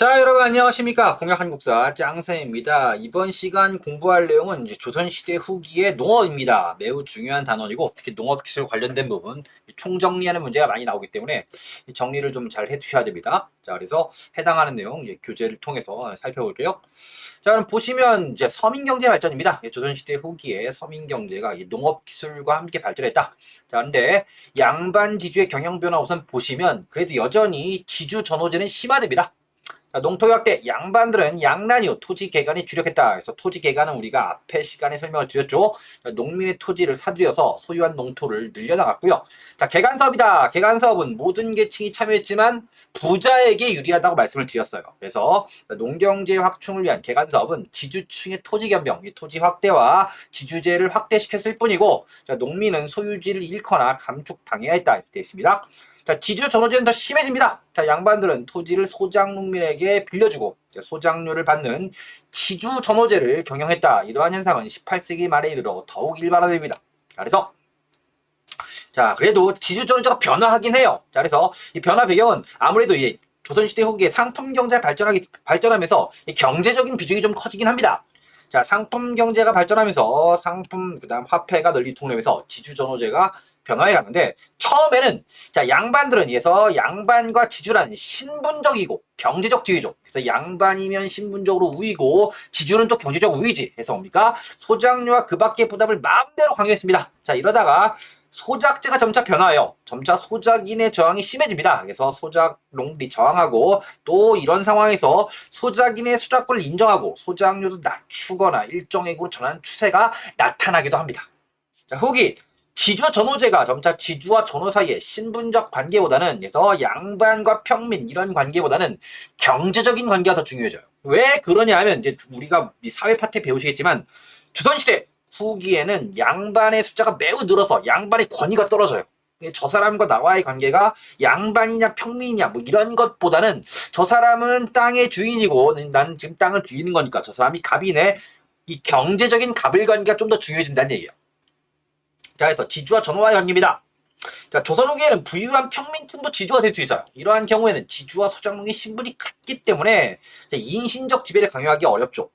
자, 여러분 안녕하십니까? 공약한국사 짱쌤입니다. 이번 시간 공부할 내용은 이제 조선시대 후기의 농업입니다. 매우 중요한 단원이고 특히 농업기술 관련된 부분 총정리하는 문제가 많이 나오기 때문에 정리를 좀 잘 해두셔야 됩니다. 자, 그래서 해당하는 내용 이제 교재를 통해서 살펴볼게요. 자, 그럼 보시면 이제 서민경제 발전입니다. 조선시대 후기에 서민경제가 농업기술과 함께 발전했다. 자, 근데 양반지주의 경영변화 우선 보시면 그래도 여전히 지주 전호제는 심화됩니다. 자, 농토 확대, 양반들은 양난 이후 토지 개간이 주력했다. 그래서 토지 개간은 우리가 앞에 시간에 설명을 드렸죠. 자, 농민의 토지를 사들여서 소유한 농토를 늘려나갔고요. 자, 개간 사업이다. 개간 사업은 모든 계층이 참여했지만 부자에게 유리하다고 말씀을 드렸어요. 그래서 농경제 확충을 위한 개간 사업은 지주층의 토지 겸병, 토지 확대와 지주제를 확대시켰을 뿐이고, 자, 농민은 소유지를 잃거나 감축당해야 했다. 이렇게 되어 있습니다. 자, 지주 전호제는 더 심해집니다. 자, 양반들은 토지를 소작농민에게 빌려주고 소작료를 받는 지주 전호제를 경영했다. 이러한 현상은 18세기 말에 이르러 더욱 일반화됩니다. 자, 그래서 그래도 지주 전호제가 변화하긴 해요. 자, 그래서 이 변화 배경은 아무래도 이 조선시대 후기에 상품 경제가 발전하면서 경제적인 비중이 좀 커지긴 합니다. 자, 상품 경제가 발전하면서 상품 그다음 화폐가 널리 통일하면서 지주 전호제가 변화해 가는데 처음에는 자, 양반들은 이에서 양반과 지주라는 신분적이고 경제적 지위죠. 그래서 양반이면 신분적으로 우위고 지주는 또 경제적 우위지. 그래서 뭡니까? 소작료와 그 밖의 부담을 마음대로 강요했습니다. 자, 이러다가 소작제가 점차 변화해요. 점차 소작인의 저항이 심해집니다. 그래서 소작농들이 저항하고 또 이런 상황에서 소작인의 소작권을 인정하고 소작료도 낮추거나 일정액으로 전환하는 추세가 나타나기도 합니다. 자, 후기 지주 전호제가 점차 지주와 전호 사이의 신분적 관계보다는 그래서 양반과 평민 이런 관계보다는 경제적인 관계가 더 중요해져요. 왜 그러냐 하면 이제 우리가 사회 파트 배우시겠지만 조선시대 후기에는 양반의 숫자가 매우 늘어서 양반의 권위가 떨어져요. 저 사람과 나와의 관계가 양반이냐 평민이냐 뭐 이런 것보다는 저 사람은 땅의 주인이고 나는 지금 땅을 빌리는 거니까 저 사람이 갑이네. 이 경제적인 갑을 관계가 좀 더 중요해진다는 얘기예요. 자, 그래서 지주와 전호와의 관계입니다. 자, 조선 후기에는 부유한 평민층도 지주가 될 수 있어요. 이러한 경우에는 지주와 소작농의 신분이 같기 때문에 인신적 지배를 강요하기 어렵죠.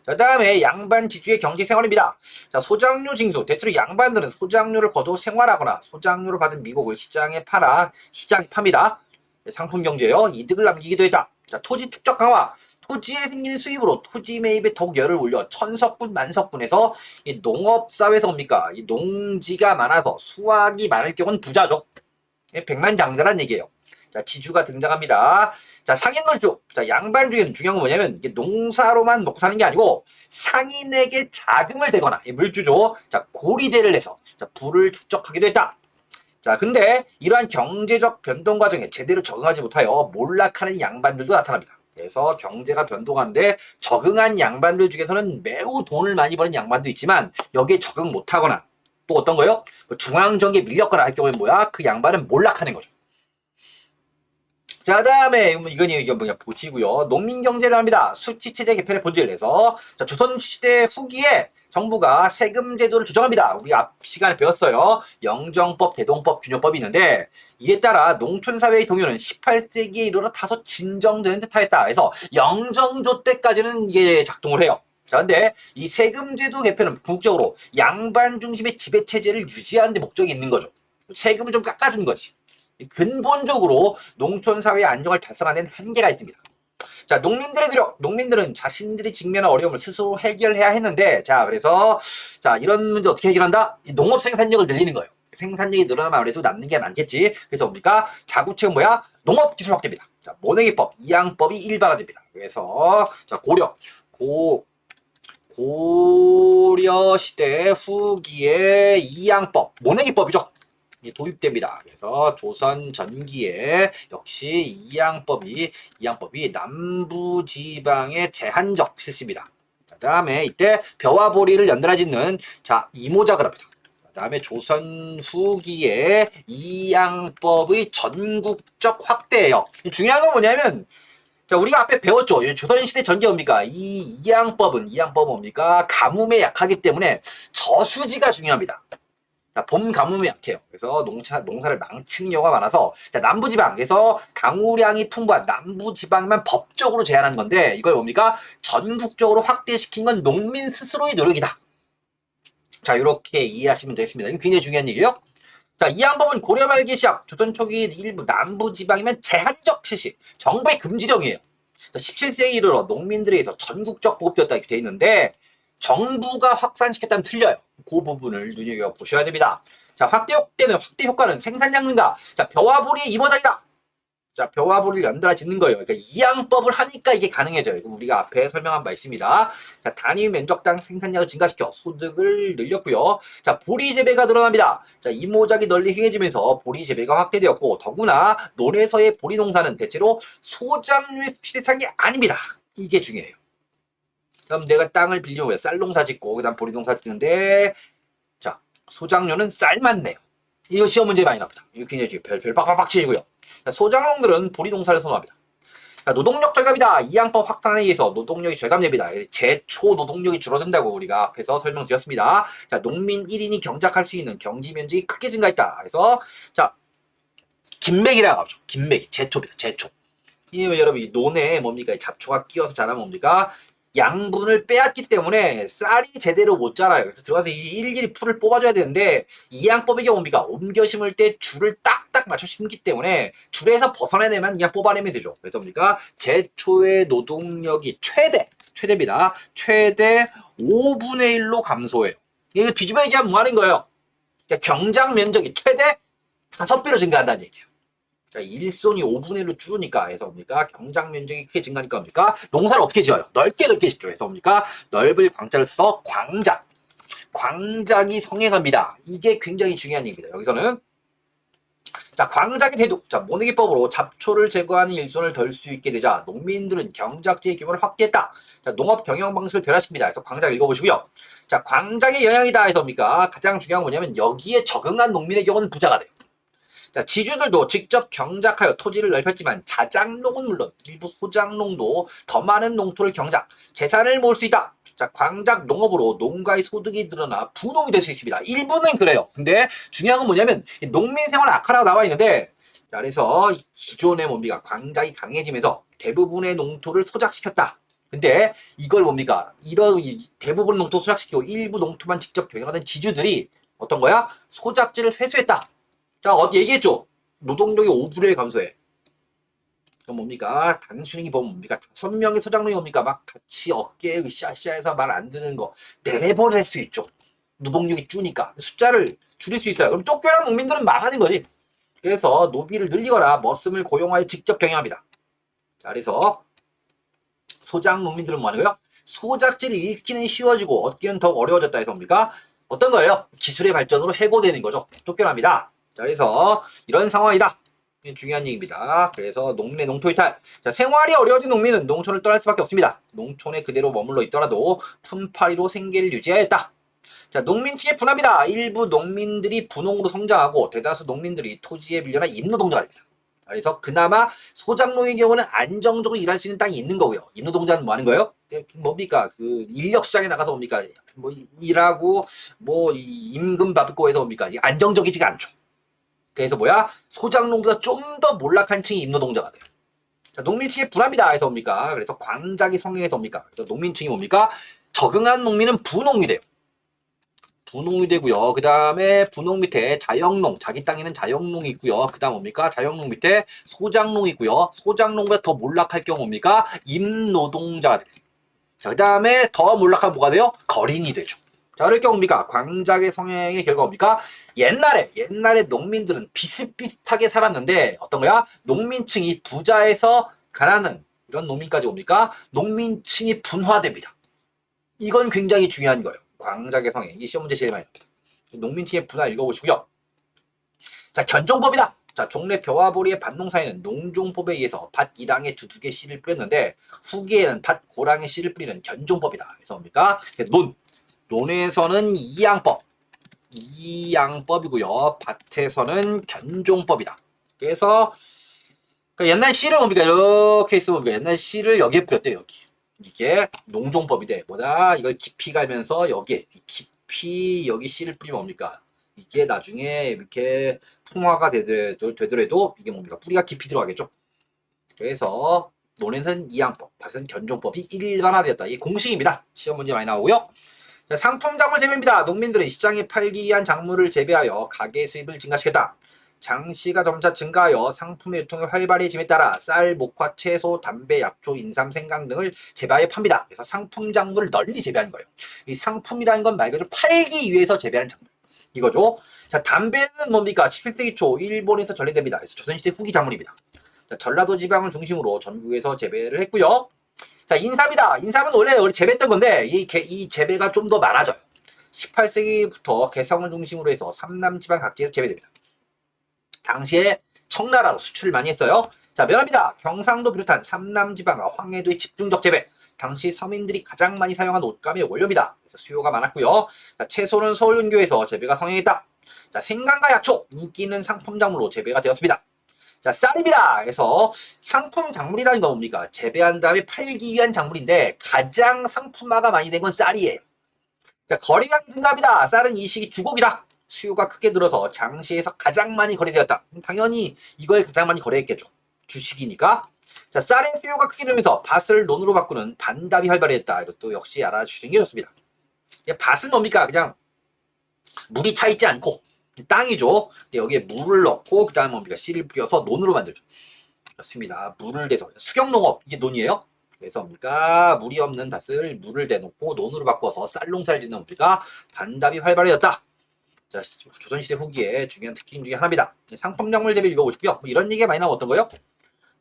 자, 다음에 양반 지주의 경제 생활입니다. 자, 소작료 징수. 대체로 양반들은 소작료를 거둬 생활하거나 소작료를 받은 미국을 시장에 팝니다. 상품 경제요. 이득을 남기기도 했다. 자, 토지 축적 강화. 토지에 생기는 수입으로 토지 매입에 더욱 열을 올려 천석군 만석군에서 이 농업사회에서 뭡니까? 이 농지가 많아서 수확이 많을 경우는 부자죠. 백만장자란 얘기예요. 자, 지주가 등장합니다. 자, 상인물주. 자, 양반 중에는 중요한 건 뭐냐면 이게 농사로만 먹고 사는 게 아니고 상인에게 자금을 대거나 물주죠. 자, 고리대를 해서 자, 부를 축적하기도 했다. 자, 근데 이러한 경제적 변동 과정에 제대로 적응하지 못하여 몰락하는 양반들도 나타납니다. 그래서 경제가 변동하는데 적응한 양반들 중에서는 매우 돈을 많이 버는 양반도 있지만 여기에 적응 못하거나 또 어떤 거요? 중앙정계에 밀렸거나 할 경우에 뭐야? 그 양반은 몰락하는 거죠. 자, 다음에 이게 뭐냐 보시고요. 농민경제를 합니다. 수치체제 개편의 본질을 해서 자, 조선시대 후기에 정부가 세금 제도를 조정합니다. 우리 앞 시간에 배웠어요. 영정법, 대동법, 균형법이 있는데 이에 따라 농촌사회의 동요는 18세기에 이르러 다소 진정되는 듯하였다. 그래서 영정조 때까지는 이게 작동을 해요. 자, 근데 이 세금제도 개편은 궁극적으로 양반 중심의 지배체제를 유지하는 데 목적이 있는 거죠. 세금을 좀 깎아준 거지. 근본적으로 농촌사회의 안정을 달성하는 한계가 있습니다. 자, 농민들의 노력. 농민들은 자신들이 직면한 어려움을 스스로 해결해야 했는데, 자, 그래서, 자, 이런 문제 어떻게 해결한다? 농업 생산력을 늘리는 거예요. 생산력이 늘어나면 아무래도 남는 게 많겠지. 그래서 뭡니까? 자구책은 뭐야? 농업기술 확대입니다. 자, 모내기법, 이양법이 일반화됩니다. 그래서, 자, 고려 시대 후기의 이양법, 모내기법이죠. 도입됩니다. 그래서 조선 전기에 역시 이양법이 남부지방의 제한적 실시입니다. 그 다음에 이때 벼와 보리를 연달아 짓는 자 이모작을 합니다. 그 다음에 조선 후기에 이양법의 전국적 확대예요. 중요한 건 뭐냐면 자, 우리가 앞에 배웠죠. 조선시대 전기 뭡니까? 이양법은 뭡니까? 가뭄에 약하기 때문에 저수지가 중요합니다. 자, 봄 가뭄이 약해요. 그래서 농사를 망치는 경우가 많아서, 자, 남부지방에서 강우량이 풍부한 남부지방만 법적으로 제한하는 건데, 이걸 뭡니까? 전국적으로 확대시킨 건 농민 스스로의 노력이다. 자, 이렇게 이해하시면 되겠습니다. 이거 굉장히 중요한 얘기예요. 자, 이 항법은 고려 말기 시작, 조선 초기 일부 남부지방이면 제한적 실시, 정부의 금지령이에요. 17세기 이르러 농민들에 의해서 전국적 보급되었다 이렇게 돼 있는데, 정부가 확산시켰다면 틀려요. 그 부분을 눈여겨보셔야 됩니다. 자, 확대 효과는 생산량 증가. 자, 벼와 보리의 이모작이다. 자, 벼와 보리를 연달아 짓는 거예요. 그러니까 이양법을 하니까 이게 가능해져요. 우리가 앞에 설명한 바 있습니다. 자, 단위 면적당 생산량을 증가시켜 소득을 늘렸고요. 자, 보리 재배가 늘어납니다. 자, 이모작이 널리 행해지면서 보리 재배가 확대되었고, 더구나 논에서의 보리 농사는 대체로 소작류의 수치 대상이 아닙니다. 이게 중요해요. 그럼 내가 땅을 빌리면 쌀 농사 짓고 그다음 보리 농사 짓는데, 자, 소작류는 쌀만 내요. 이거 시험 문제 많이 나옵니다. 이거 굉장히 중요해요. 별 빡빡빡 치시고요. 소작농들은 보리 농사를 선호합니다. 자, 노동력 절감이다. 이양법 확산에 의해서 노동력이 절감됩니다. 제초 노동력이 줄어든다고 우리가 앞에서 설명드렸습니다. 자, 농민 1인이 경작할 수 있는 경지 면적이 크게 증가했다. 그래서 자, 김맥이라고 하죠. 김맥이 제초입니다. 제초. 이게 여러분 이 논에 뭡니까? 잡초가 끼어서 자라면 뭡니까? 양분을 빼앗기 때문에 쌀이 제대로 못 자라요. 그래서 들어가서 일일이 풀을 뽑아줘야 되는데, 이 양법의 경우 뭡니까? 옮겨 심을 때 줄을 딱딱 맞춰 심기 때문에 줄에서 벗어내면 그냥 뽑아내면 되죠. 그래서 뭡니까? 제초의 노동력이 최대입니다. 최대 5분의 1로 감소해요. 이거 뒤집어 얘기하면 뭐 하는 거예요? 그러니까 경작 면적이 최대 5배로 증가한다는 얘기예요. 자, 일손이 5분의 1로 줄으니까 해서 뭡니까? 경작 면적이 크게 증가하니까 뭡니까? 농사를 어떻게 지어요? 넓게 짓죠. 해서 뭡니까? 넓을 광자를 써서 광작이 성행합니다. 이게 굉장히 중요한 얘기입니다. 여기서는 자, 광작의 대둑. 자, 모내기법으로 잡초를 제거하는 일손을 덜 수 있게 되자 농민들은 경작지의 규모를 확대했다. 자, 농업 경영 방식을 변화시킵니다. 그래서 광작 읽어보시고요. 자, 광작의 영향이다 해서 뭡니까? 가장 중요한 건 뭐냐면 여기에 적응한 농민의 경우는 부자가 돼요. 자, 지주들도 직접 경작하여 토지를 넓혔지만 자작농은 물론 일부 소작농도 더 많은 농토를 경작, 재산을 모을 수 있다. 자, 광작 농업으로 농가의 소득이 늘어나 부농이 될 수 있습니다. 일부는 그래요. 근데 중요한 건 뭐냐면 농민 생활 악화라고 나와 있는데, 자, 그래서 기존의 뭡니까? 광작이 강해지면서 대부분의 농토를 소작시켰다. 근데 이걸 뭡니까? 이런 대부분 농토 소작시키고 일부 농토만 직접 경영하던 지주들이 어떤 거야? 소작지를 회수했다. 자, 얘기했죠? 노동력이 5분의 1 감소해. 그럼 뭡니까? 단순히 보면 뭡니까? 5명의 소장농이 뭡니까? 막 같이 어깨에 으쌰으쌰해서 말 안 듣는 거 4번 할 수 있죠. 노동력이 주니까. 숫자를 줄일 수 있어요. 그럼 쫓겨난 농민들은 망하는 거지. 그래서 노비를 늘리거나 머슴을 고용하여 직접 경영합니다. 자, 그래서 소작 농민들은 뭐 하는 거예요? 소작지를 잃기는 쉬워지고 얻기는 더 어려워졌다 해서 뭡니까? 어떤 거예요? 기술의 발전으로 해고되는 거죠. 쫓겨납니다. 자, 그래서 이런 상황이다. 중요한 얘기입니다. 그래서 농토 이탈. 자, 생활이 어려워진 농민은 농촌을 떠날 수밖에 없습니다. 농촌에 그대로 머물러 있더라도 품팔이로 생계를 유지하였다. 자, 농민층의 분합이다. 일부 농민들이 분홍으로 성장하고 대다수 농민들이 토지에 빌려나 임노동자가 됩니다. 그래서 그나마 소작농의 경우는 안정적으로 일할 수 있는 땅이 있는 거고요. 임노동자는 뭐 하는 거예요? 뭡니까? 그 인력 시장에 나가서 뭡니까? 뭐 일하고 뭐 임금 받고 해서 뭡니까? 안정적이지가 않죠. 그래서 뭐야? 소작농보다 좀 더 몰락한 층이 임노동자가 돼요. 자, 농민층의 분합이다 해서 뭡니까? 그래서 광작이 성행해서 뭡니까? 그래서 농민층이 뭡니까? 적응한 농민은 분홍이 돼요. 분홍이 되고요. 그 다음에 분홍 밑에 자영농, 자기 땅에는 자영농이 있고요. 그 다음 뭡니까? 자영농 밑에 소작농이 있고요. 소작농보다 더 몰락할 경우 뭡니까? 임노동자가 돼요. 자, 그 다음에 더 몰락하면 뭐가 돼요? 거린이 되죠. 자, 그럴 경우 뭡니까? 광작의 성행의 결과 뭡니까? 옛날에 농민들은 비슷비슷하게 살았는데 어떤 거야? 농민층이 부자에서 가난한 이런 농민까지 옵니까? 농민층이 분화됩니다. 이건 굉장히 중요한 거예요. 광작의 성행. 이 시험 문제 제일 많이 나옵니다. 농민층의 분화 읽어보시고요. 자, 견종법이다. 자, 종래 벼와 보리의 밭농 사이에는 농종법에 의해서 밭 1항에 두둑의 씨를 뿌렸는데 후기에는 밭 고랑에 씨를 뿌리는 견종법이다. 그래서 뭡니까? 논에서는 이양법이고요. 밭에서는 견종법이다. 그래서 그러니까 옛날 씨를 뭡니까? 이렇게 있으면 뭡니까? 옛날 씨를 여기에 뿌렸대요. 여기. 이게 농종법이 돼. 뭐다? 이걸 깊이 갈면서 여기에 깊이 여기 씨를 뿌리면 뭡니까? 이게 나중에 이렇게 풍화가 되더라도 이게 뭡니까? 뿌리가 깊이 들어가겠죠. 그래서 논에는 이양법, 밭은 견종법이 일반화되었다. 이 공식입니다. 시험 문제 많이 나오고요. 자, 상품 작물 재배입니다. 농민들은 시장에 팔기 위한 작물을 재배하여 가게 수입을 증가시켰다. 장시가 점차 증가하여 상품의 유통이 활발해짐에 따라 쌀, 목화, 채소, 담배, 약초, 인삼, 생강 등을 재배하여 팝니다. 그래서 상품 작물을 널리 재배한 거예요. 이 상품이라는 건 말 그대로 팔기 위해서 재배하는 작물. 이거죠. 자, 담배는 뭡니까? 17세기 초 일본에서 전래됩니다. 그래서 조선시대 후기 작물입니다. 자, 전라도 지방을 중심으로 전국에서 재배를 했고요. 자, 인삼이다. 인삼은 원래 재배했던 건데 이 재배가 좀 더 많아져요. 18세기부터 개성을 중심으로 해서 삼남 지방 각지에서 재배됩니다. 당시에 청나라로 수출을 많이 했어요. 자, 면합니다. 경상도 비롯한 삼남 지방과 황해도의 집중적 재배. 당시 서민들이 가장 많이 사용한 옷감의 원료입니다. 그래서 수요가 많았고요. 자, 채소는 서울 근교에서 재배가 성행했다. 자, 생강과 약초, 인기 있는 상품 작물로 재배가 되었습니다. 자, 쌀입니다. 그래서 상품 작물이라는 건 뭡니까? 재배한 다음에 팔기 위한 작물인데 가장 상품화가 많이 된 건 쌀이에요. 자, 거래량이 증가합니다. 쌀은 이 시기 주곡이다. 수요가 크게 늘어서 장시에서 가장 많이 거래되었다. 당연히 이걸 가장 많이 거래했겠죠. 주식이니까. 자, 쌀의 수요가 크게 늘면서 밭을 논으로 바꾸는 반답이 활발해졌다. 이것도 역시 알아주시는 게 좋습니다. 밭은 뭡니까? 그냥 물이 차 있지 않고 땅이죠. 여기에 물을 넣고 그 다음에 뭡니까? 씨를 뿌려서 논으로 만들죠. 그렇습니다. 물을 대서 수경농업 이게 논이에요. 그래서 뭡니까? 물이 없는 밭을 물을 대놓고 논으로 바꿔서 쌀농사를 짓는 뭡니까? 반답이 활발해졌다. 자, 조선시대 후기에 중요한 특징 중에 하나입니다. 상품작물 재배 읽어보시고요. 뭐 이런 얘기가 많이 나오면 어떤 거요?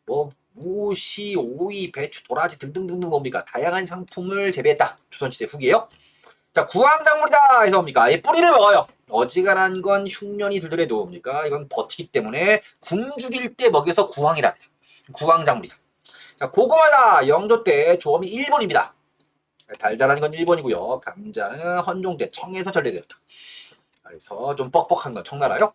뭐 무시, 오이, 배추, 도라지 등등등등 뭡니까? 다양한 상품을 재배했다. 조선시대 후기에요. 자, 구황작물이다 해서 뭡니까? 뿌리를 먹어요. 어지간한 건 흉년이 들더라도 뭡니까? 이건 버티기 때문에 굶주릴 때 먹여서 구황이랍니다. 구황작물이다. 자, 고구마다 영조 때 조엄이 일본입니다. 달달한 건 일본이고요. 감자는 헌종 때 청에서 전래되었다. 그래서 좀 뻑뻑한 건 청나라요.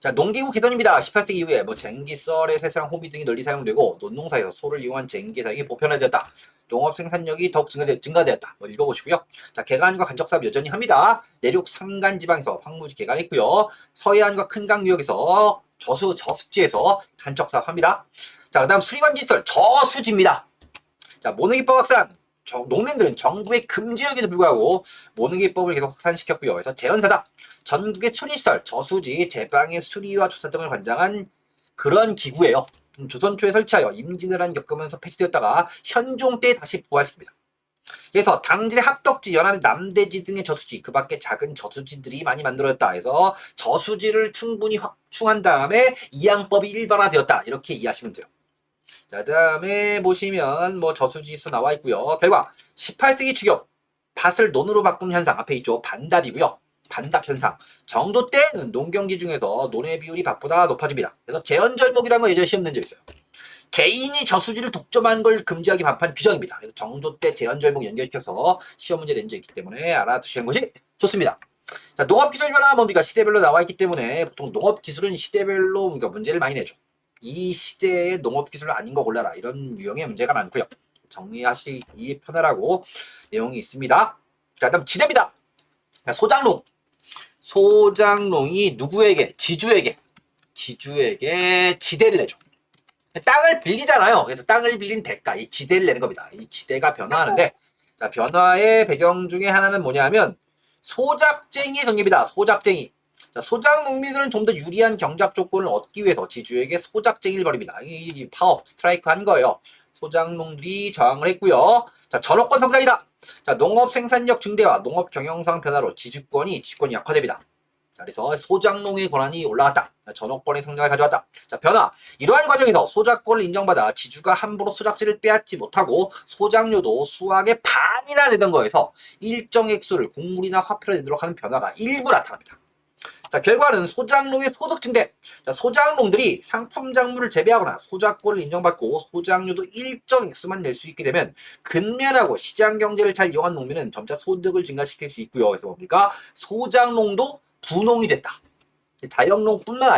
자, 농기구 개선입니다. 18세기 이후에 뭐 쟁기, 썰의 세상, 호미 등이 널리 사용되고 논농사에서 소를 이용한 쟁기 사용이 보편화되었다. 농업 생산력이 더욱 증가되었다. 뭐 읽어보시고요. 자, 개간과 간척사업 여전히 합니다. 내륙 산간 지방에서 황무지 개간했고요. 서해안과 큰강 유역에서 저습지에서 간척사업 합니다. 자, 그다음 수리관지설 저수지입니다. 자, 모내기법 확산. 농민들은 정부의 금지역에도 불구하고 모내기법을 계속 확산시켰고요. 그래서 재헌사다. 전국의 수리시설, 저수지, 제방의 수리와 조사 등을 관장한 그런 기구예요. 조선 초에 설치하여 임진왜란 겪으면서 폐지되었다가 현종 때 다시 부활시킵니다. 그래서 당진의 합덕지, 연안, 남대지 등의 저수지, 그 밖에 작은 저수지들이 많이 만들어졌다 해서 저수지를 충분히 확충한 다음에 이양법이 일반화되었다. 이렇게 이해하시면 돼요. 자, 그 다음에 보시면 뭐 저수지수 나와 있고요. 결과 18세기 추격 밭을 논으로 바꾸는 현상 앞에 있죠. 반답이고요. 반답 현상. 정조 때는 농경지 중에서 논의 비율이 밭보다 높아집니다. 그래서 재헌절목이라는 거 예전에 시험 낸 적 있어요. 개인이 저수지를 독점하는 걸 금지하기 반판 규정입니다. 그래서 정조 때 재헌절목 연결시켜서 시험 문제 낸 적 있기 때문에 알아두시는 것이 좋습니다. 자, 농업기술 변화 뭡니까? 시대별로 나와 있기 때문에 보통 농업기술은 시대별로 그러니까 문제를 많이 내죠. 이 시대의 농업기술 아닌 거 골라라. 이런 유형의 문제가 많고요. 정리하시기 편하라고 내용이 있습니다. 자, 다음 지대입니다. 소장농. 소장농이 누구에게? 지주에게 지대를 내죠. 땅을 빌리잖아요. 그래서 땅을 빌린 대가, 이 지대를 내는 겁니다. 이 지대가 변화하는데, 자, 변화의 배경 중에 하나는 뭐냐면 소작쟁이의 전개입니다. 소작쟁이. 자, 소작 농민들은 좀 더 유리한 경작 조건을 얻기 위해서 지주에게 소작쟁이를 벌입니다. 이 파업, 스트라이크 한 거예요. 소작농들이 저항을 했고요. 자, 전업권 성장이다. 자, 농업 생산력 증대와 농업 경영상 변화로 지주권이 약화됩니다. 자, 그래서 소작농의 권한이 올라갔다. 전업권의 성장을 가져왔다. 자, 변화. 이러한 과정에서 소작권을 인정받아 지주가 함부로 소작지를 빼앗지 못하고 소작료도 수확의 반이나 내던 거에서 일정 액수를 곡물이나 화폐로 내도록 하는 변화가 일부 나타납니다. 자, 결과는 소작농의 소득 증대. 자, 소작농들이 상품 작물을 재배하거나 소작권을 인정받고 소작료도 일정 액수만 낼 수 있게 되면 근면하고 시장 경제를 잘 이용한 농민은 점차 소득을 증가시킬 수 있고요. 그래서 뭡니까? 소작농도 분농이 됐다. 자영농뿐만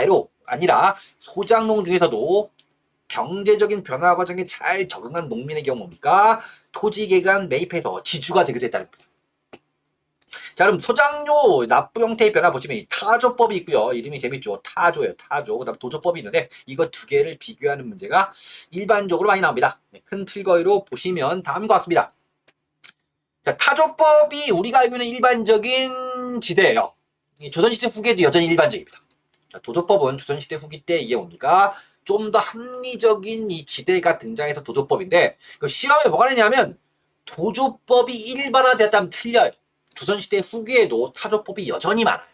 아니라 소작농 중에서도 경제적인 변화 과정에 잘 적응한 농민의 경우 뭡니까? 토지 개간 매입해서 지주가 되게 됐다는 겁니다. 자, 그럼 소장료 납부 형태의 변화 보시면 이 타조법이 있고요. 이름이 재밌죠. 타조예요. 타조. 그다음 도조법이 있는데 이거 두 개를 비교하는 문제가 일반적으로 많이 나옵니다. 큰 틀거리로 보시면 다음과 같습니다. 자, 타조법이 우리가 알고 있는 일반적인 지대예요. 조선시대 후기에도 여전히 일반적입니다. 자, 도조법은 조선시대 후기 때 이게 뭡니까? 좀 더 합리적인 이 지대가 등장해서 도조법인데 그 시험에 뭐가 되냐면 도조법이 일반화되었다면 틀려요. 조선시대 후기에도 타조법이 여전히 많아요.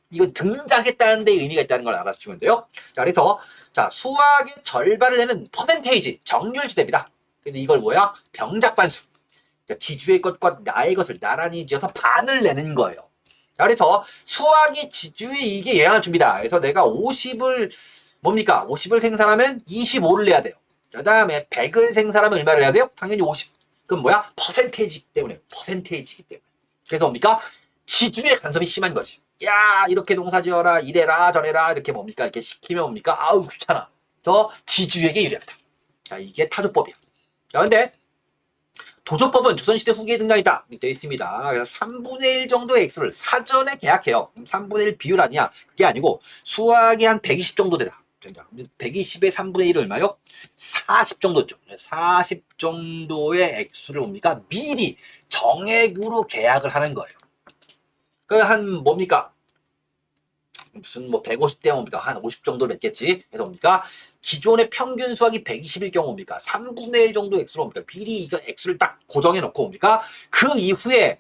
이거 등장했다는 데 의미가 있다는 걸 알아주시면 돼요. 자, 그래서 자, 수학의 절반을 내는 퍼센테이지, 정률지대입니다. 그래서 이걸 뭐야? 병작반수. 그러니까 지주의 것과 나의 것을 나란히 지어서 반을 내는 거예요. 자, 그래서 수학이 지주의 이익에 영향을 줍니다. 그래서 내가 50을 뭡니까? 50을 생산하면 25를 내야 돼요. 그 다음에 100을 생산하면 얼마를 내야 돼요? 당연히 50. 그럼 뭐야? 퍼센테이지이기 때문에. 퍼센테이지이기 때문에. 그래서 뭡니까? 지주의 간섭이 심한 거지. 야, 이렇게 농사 지어라, 이래라, 저래라, 이렇게 뭡니까? 이렇게 시키면 뭡니까? 아우, 귀찮아. 저 지주에게 유리합니다. 자, 이게 타조법이야. 자, 근데 도조법은 조선시대 후기에 등장했다. 되어 있습니다. 그래서 3분의 1 정도의 액수를 사전에 계약해요. 3분의 1 비율 아니야. 그게 아니고 수학이 한 120 정도 되다. 120의 3분의 1은 얼마요? 40 정도죠. 40 정도의 액수를 뭡니까? 미리 정액으로 계약을 하는 거예요. 그 한 뭡니까? 무슨 뭐 150대 뭡니까? 한 50 정도 맺겠지. 그래서 뭡니까? 기존의 평균 수학이 120일 경우 뭡니까? 3분의 1 정도 액수로 뭡니까? 미리 이거 액수를 딱 고정해 놓고 뭡니까? 그 이후에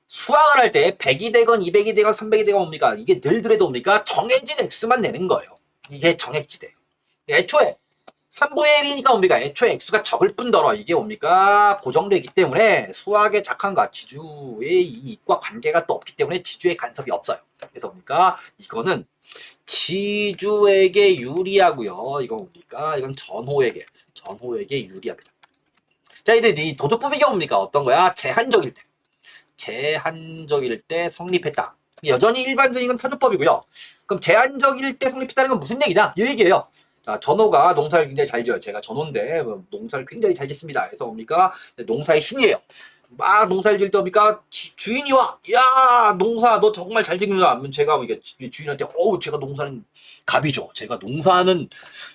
수학을 할 때 100이 되건 200이 되건 300이 되건 뭡니까? 이게 늘더라도 뭡니까? 정해진 액수만 내는 거예요. 이게 정액지대예요. 애초에 3분의 1이니까 뭡니까? 애초에 액수가 적을 뿐더러 이게 뭡니까? 고정되기 때문에 수학의 작한과 지주의 이익과 관계가 또 없기 때문에 지주의 간섭이 없어요. 그래서 뭡니까? 이거는 지주에게 유리하고요. 이건 뭡니까? 이건 전호에게 유리합니다. 자, 이제 이 도조법의 경우입니까? 어떤 거야? 제한적일 때 성립했다. 여전히 일반적인 건 타조법이고요. 그럼 제한적일 때 성립했다는 건 무슨 얘기냐? 이 얘기예요. 자, 전호가 농사를 굉장히 잘 지어요. 제가 전호인데 농사를 굉장히 잘 짓습니다. 그래서 뭡니까? 농사의 신이에요. 막 농사를 지을 때 뭡니까? 주인이 와. 야, 농사 너 정말 잘 짓는다. 하면 제가 이게 주인한테 어우, 제가 농사는 갑이죠. 제가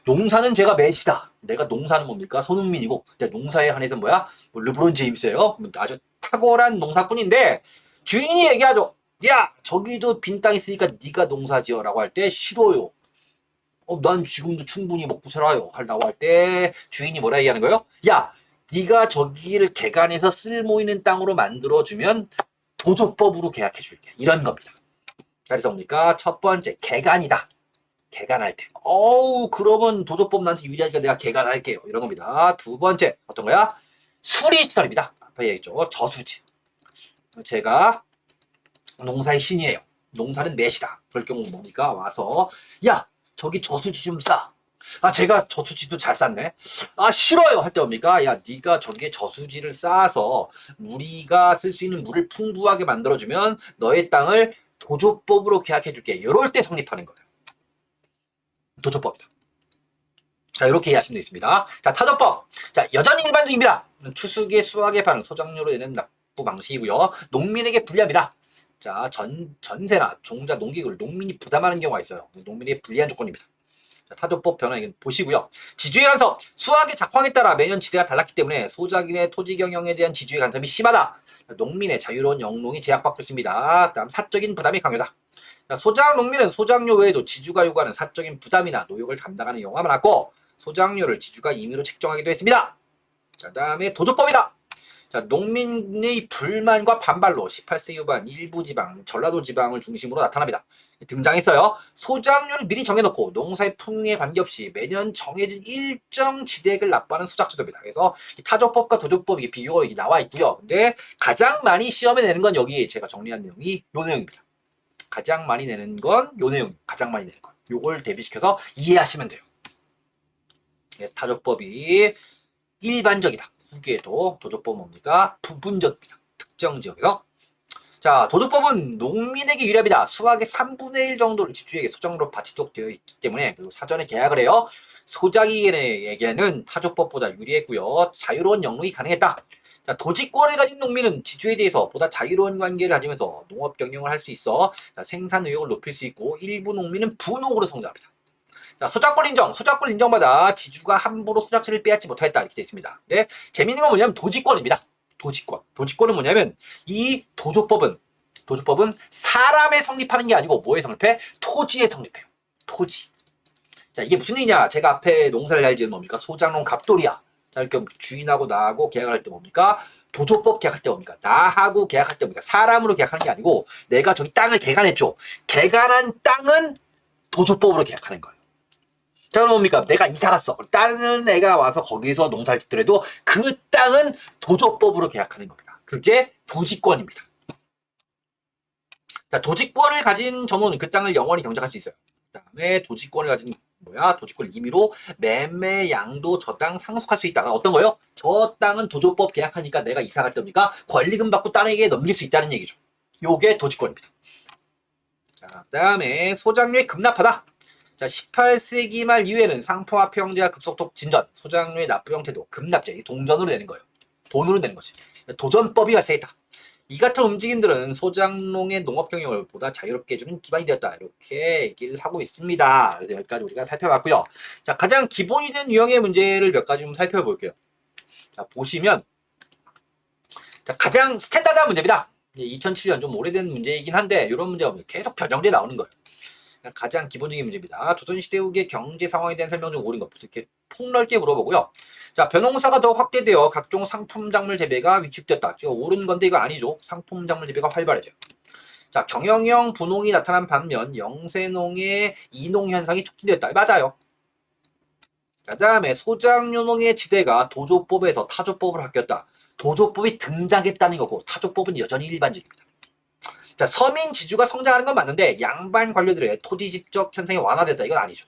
농사는 제가 메시다. 내가 농사는 뭡니까? 손흥민이고, 근데 농사에 한해서 뭐야? 뭐 르브론 제임스예요. 아주 탁월한 농사꾼인데 주인이 얘기하죠. 야, 저기도 빈 땅 있으니까 네가 농사 지어라고 할 때 싫어요. 난 지금도 충분히 먹고 살아요. 하려고 할 때 주인이 뭐라 얘기하는 거예요? 야, 네가 저기를 개간해서 쓸모 있는 땅으로 만들어주면 도조법으로 계약해줄게. 이런 겁니다. 그래서 뭡니까? 첫 번째, 개간이다. 개간할 때. 그러면 도조법 나한테 유리하니까 내가 개간할게요. 이런 겁니다. 두 번째, 어떤 거야? 수리시설입니다. 앞에 얘기했죠. 저수지. 제가 농사의 신이에요. 농사는 매시다. 그럴 경우 뭡니까? 와서, 야, 저기 저수지 좀 싸. 아, 제가 저수지도 잘 쌌네. 아, 싫어요. 할 때 뭡니까? 야, 네가 저기에 저수지를 쌓아서 우리가 쓸 수 있는 물을 풍부하게 만들어주면 너의 땅을 도조법으로 계약해줄게. 이럴 때 성립하는 거예요. 도조법이다. 자, 이렇게 이해하시면 되겠습니다. 자, 타조법. 자, 여전히 일반적입니다. 추수기의 수확의 반응, 소작료로 내는 납부 방식이고요. 농민에게 불리합니다. 자, 전세나 종자, 농기구를 농민이 부담하는 경우가 있어요. 농민에게 불리한 조건입니다. 자, 타조법 변화 보시고요. 지주의 간섭, 수학의 작황에 따라 매년 지대가 달랐기 때문에 소작인의 토지 경영에 대한 지주의 간섭이 심하다. 농민의 자유로운 영농이 제약받고 있습니다. 그 다음 사적인 부담이 강요다. 자, 소작 농민은 소작료 외에도 지주가 요구하는 사적인 부담이나 노역을 감당하는 경우가 많았고 소작료를 지주가 임의로 책정하기도 했습니다. 자, 그 다음에 도조법이다. 자, 농민의 불만과 반발로 18세 후반 일부 지방, 전라도 지방을 중심으로 나타납니다. 등장했어요. 소작료를 미리 정해놓고 농사의 풍요에 관계없이 매년 정해진 일정 지대액을 납부하는 소작제도입니다. 그래서 타조법과 도조법 이 비교가 여기 나와 있고요. 근데 가장 많이 시험에 내는 건 여기 제가 정리한 내용이 요 내용입니다. 가장 많이 내는 건 요 내용, 가장 많이 내는 건 요걸 대비시켜서 이해하시면 돼요. 타조법이 일반적이다. 후기에도 도조법은 뭡니까? 부분적입니다. 특정 지역에서. 자, 도조법은 농민에게 유리합니다. 수확의 3분의 1 정도를 지주에게 소장으로 바치도록 되어 있기 때문에 그리고 사전에 계약을 해요. 소작인에게는 타조법보다 유리했고요. 자유로운 영농이 가능했다. 자, 도지권을 가진 농민은 지주에 대해서 보다 자유로운 관계를 가지면서 농업 경영을 할 수 있어 자, 생산 의욕을 높일 수 있고 일부 농민은 분홍으로 성장합니다. 자, 소작권 인정. 소작권 인정받아 지주가 함부로 소작지를 빼앗지 못하였다. 이렇게 되어 있습니다. 네, 재미있는 건 뭐냐면 도지권입니다. 도지권. 도지권은 뭐냐면 이 도조법은 사람에 성립하는 게 아니고 뭐에 성립해? 토지에 성립해요. 토지. 자, 이게 무슨 얘기냐? 제가 앞에 농사를 잘 지은 뭡니까? 소장농 갑돌이야. 자, 이렇게 주인하고 나하고 계약을 할 때 뭡니까? 도조법 계약할 때 뭡니까? 나하고 계약할 때 뭡니까? 사람으로 계약하는 게 아니고 내가 저기 땅을 개간했죠. 개간한 땅은 도조법으로 계약하는 거예요. 자, 그럼 뭡니까? 내가 이사 갔어. 다른 애가 와서 거기서 농사를 짓더라도 그 땅은 도조법으로 계약하는 겁니다. 그게 도지권입니다. 자, 도지권을 가진 전원은 그 땅을 영원히 경작할 수 있어요. 그 다음에 도지권을 가진 도지권 임의로 매매 양도 저 땅 상속할 수 있다가 어떤 거요? 저 땅은 도조법 계약하니까 내가 이사 갈 때입니까? 권리금 받고 다른 에게 넘길 수 있다는 얘기죠. 요게 도지권입니다. 자, 그 다음에 소장료에 급납하다. 자, 18세기 말 이후에는 상품화폐 형제가 급속도로 진전, 소장료의 납부 형태도 급납제, 동전으로 내는 거예요. 돈으로 내는 거지. 도전법이 발생했다. 이 같은 움직임들은 소장농의 농업 경영을 보다 자유롭게 해주는 기반이 되었다. 이렇게 얘기를 하고 있습니다. 그래서 여기까지 우리가 살펴봤고요. 자, 가장 기본이 된 유형의 문제를 몇 가지 좀 살펴볼게요. 자, 보시면 자, 가장 스탠다드한 문제입니다. 2007년 좀 오래된 문제이긴 한데 이런 문제가 계속 변형돼 나오는 거예요. 가장 기본적인 문제입니다. 조선시대 후기의 경제 상황에 대한 설명 중 옳은 것부터 이렇게 폭넓게 물어보고요. 자, 벼농사가 더 확대되어 각종 상품작물 재배가 위축됐다. 옳은 건데 이거 아니죠. 상품작물 재배가 활발해져요. 자, 경영형 분홍이 나타난 반면 영세농의 이농 현상이 촉진됐다. 맞아요. 자, 다음에 소작류농의 지대가 도조법에서 타조법으로 바뀌었다. 도조법이 등장했다는 거고 타조법은 여전히 일반적입니다. 자, 서민 지주가 성장하는 건 맞는데 양반 관료들의 토지 집적 현상이 완화됐다. 이건 아니죠.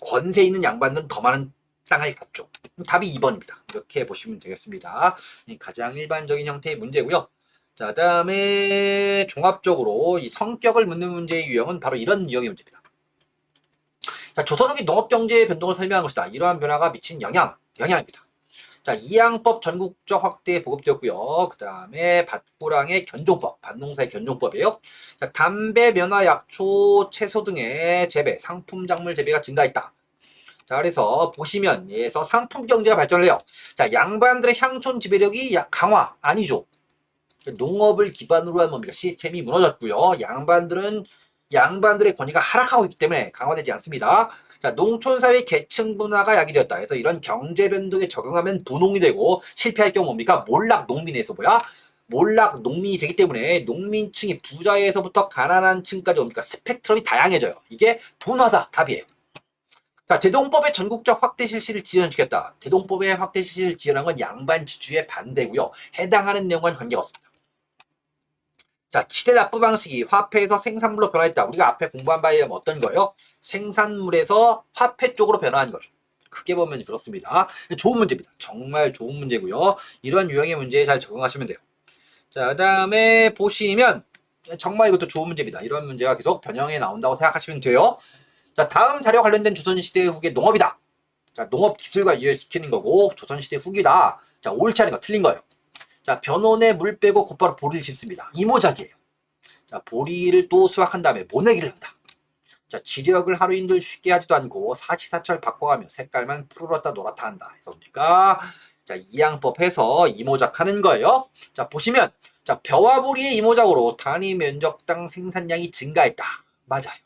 권세 있는 양반들은 더 많은 땅을 갖죠. 답이 2번입니다. 이렇게 보시면 되겠습니다. 가장 일반적인 형태의 문제고요. 자, 다음에 종합적으로 이 성격을 묻는 문제의 유형은 바로 이런 유형의 문제입니다. 자, 조선후기 농업경제의 변동을 설명한 것이다. 이러한 변화가 미친 영향입니다. 자, 이양법 전국적 확대에 보급되었고요. 그 다음에 밭구랑의 견종법, 밭농사의 견종법이에요. 자, 담배, 면화, 약초, 채소 등의 재배, 상품작물 재배가 증가했다. 자, 그래서 보시면 예서 상품 경제가 발전을 해요. 자, 양반들의 향촌 지배력이 강화 아니죠. 농업을 기반으로 한 뭡니까? 시스템이 무너졌고요. 양반들의 권위가 하락하고 있기 때문에 강화되지 않습니다. 자, 농촌사회 계층 분화가 야기되었다. 그래서 이런 경제 변동에 적응하면 분홍이 되고 실패할 경우 뭡니까? 몰락 농민에서 몰락 농민이 되기 때문에 농민층이 부자에서부터 가난한 층까지 옵니까? 스펙트럼이 다양해져요. 이게 분화다. 답이에요. 자, 대동법의 전국적 확대 실시를 지연시켰다. 대동법의 확대 실시를 지연한 건 양반 지주의 반대고요. 해당하는 내용과는 관계가 없습니다. 자, 지대 납부 방식이 화폐에서 생산물로 변화했다. 우리가 앞에 공부한 바에 의하면 어떤 거예요? 생산물에서 화폐 쪽으로 변화한 거죠. 크게 보면 그렇습니다. 좋은 문제입니다. 정말 좋은 문제고요. 이런 유형의 문제에 잘 적응하시면 돼요. 자, 그 다음에 보시면 정말 이것도 좋은 문제입니다. 이런 문제가 계속 변형해 나온다고 생각하시면 돼요. 자, 다음 자료 관련된 조선시대 후기 농업이다. 자, 농업 기술과 이해시키는 거고 조선시대 후기다. 자, 옳지 않은 거 틀린 거예요. 자, 변온에 물 빼고 곧바로 보리를 심습니다. 이모작이에요. 자, 보리를 또 수확한 다음에 모내기를 한다. 자, 지력을 하루인들 쉽게 하지도 않고 사시사철 바꿔가며 색깔만 푸르렀다 노랗다 한다. 그래서 뭡니까? 자, 이양법 해서 이모작 하는 거예요. 자, 보시면 자, 벼와 보리의 이모작으로 단위 면적당 생산량이 증가했다. 맞아요.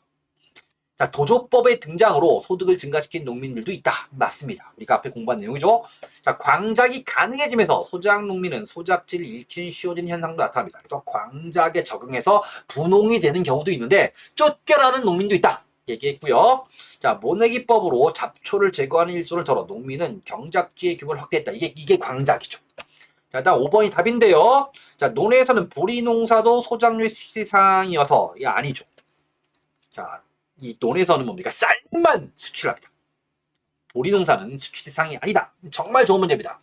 자, 도조법의 등장으로 소득을 증가시킨 농민들도 있다. 맞습니다. 우리가 앞에 공부한 내용이죠. 자, 광작이 가능해지면서 소작 농민은 소작지를 잃기는 쉬워지는 현상도 나타납니다. 그래서 광작에 적응해서 분홍이 되는 경우도 있는데 쫓겨나는 농민도 있다. 얘기했고요. 자, 모내기법으로 잡초를 제거하는 일손을 덜어 농민은 경작지의 규모를 확대했다. 이게 광작이죠. 자, 일단 5번이 답인데요. 자, 논에서는 보리 농사도 소작류의 수치사항이어서 이게 아니죠. 자, 이 논에서는 뭡니까? 쌀만 수출합니다. 보리 농사는 수출 대상이 아니다. 정말 좋은 문제입니다.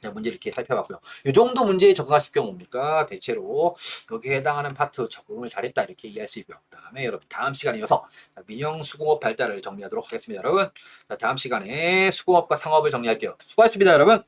자, 문제 이렇게 살펴봤고요. 이 정도 문제에 적응하실 경우 뭡니까? 대체로 여기에 해당하는 파트 적응을 잘했다 이렇게 이해할 수 있고요. 그다음에 여러분 다음 시간에 이어서 민영 수공업 발달을 정리하도록 하겠습니다. 여러분, 자, 다음 시간에 수공업과 상업을 정리할게요. 수고하셨습니다, 여러분.